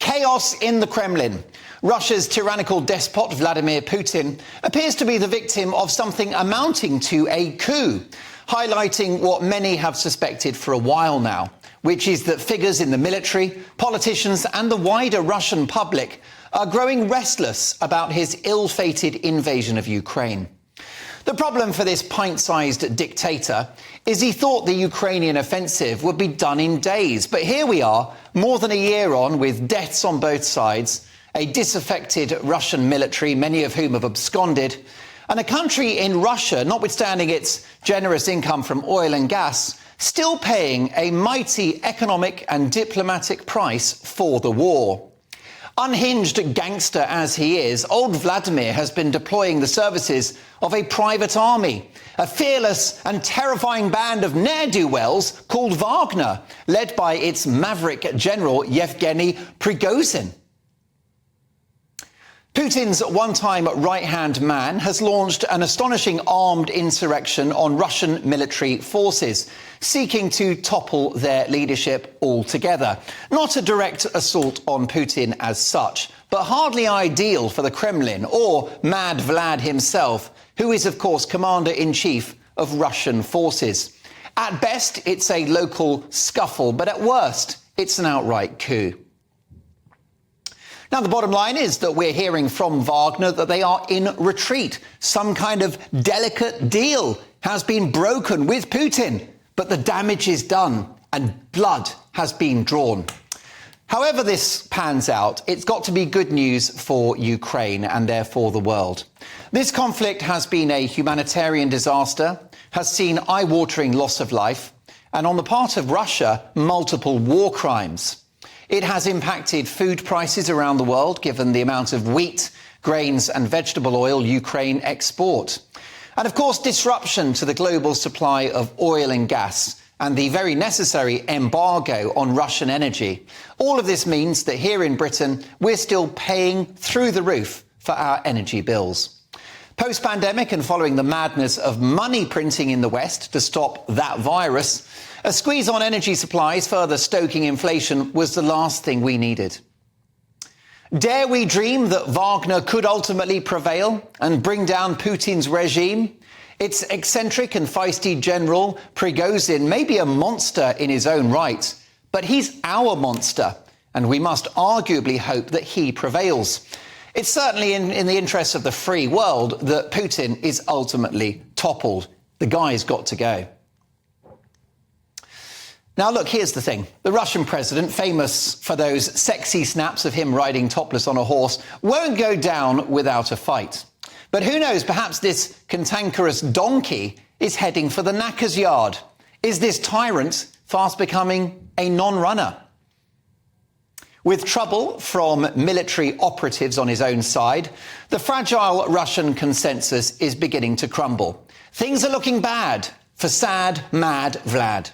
Chaos in the Kremlin. Russia's tyrannical despot, Vladimir Putin, appears to be the victim of something amounting to a coup, highlighting what many have suspected for a while now, which is that figures in the military, politicians and the wider Russian public are growing restless about his ill-fated invasion of Ukraine. The problem for this pint-sized dictator is he thought the Ukrainian offensive would be done in days. But here we are, more than a year on, with deaths on both sides, a disaffected Russian military, many of whom have absconded, and a country in Russia, notwithstanding its generous income from oil and gas, still paying a mighty economic and diplomatic price for the war. Unhinged gangster as he is, old Vladimir has been deploying the services of a private army, a fearless and terrifying band of ne'er-do-wells called Wagner, led by its maverick general Yevgeny Prigozhin. Putin's one-time right-hand man has launched an astonishing armed insurrection on Russian military forces, seeking to topple their leadership altogether. Not a direct assault on Putin as such, but hardly ideal for the Kremlin or Mad Vlad himself, who is, of course, commander-in-chief of Russian forces. At best, it's a local scuffle, but at worst, it's an outright coup. Now, the bottom line is that we're hearing from Wagner that they are in retreat. Some kind of delicate deal has been broken with Putin, but the damage is done and blood has been drawn. However this pans out, it's got to be good news for Ukraine and therefore the world. This conflict has been a humanitarian disaster, has seen eye-watering loss of life, and on the part of Russia, multiple war crimes. It has impacted food prices around the world, given the amount of wheat, grains and vegetable oil Ukraine export. And of course, disruption to the global supply of oil and gas and the very necessary embargo on Russian energy. All of this means that here in Britain, we're still paying through the roof for our energy bills. Post-pandemic and following the madness of money printing in the West to stop that virus, a squeeze on energy supplies, further stoking inflation, was the last thing we needed. Dare we dream that Wagner could ultimately prevail and bring down Putin's regime? Its eccentric and feisty general, Prigozhin, may be a monster in his own right, but he's our monster, and we must arguably hope that he prevails. It's certainly in the interests of the free world that Putin is ultimately toppled. The guy's got to go. Now, look, here's the thing. The Russian president, famous for those sexy snaps of him riding topless on a horse, won't go down without a fight. But who knows, perhaps this cantankerous donkey is heading for the knacker's yard. Is this tyrant fast becoming a non-runner? With trouble from military operatives on his own side, the fragile Russian consensus is beginning to crumble. Things are looking bad for sad, mad Vlad.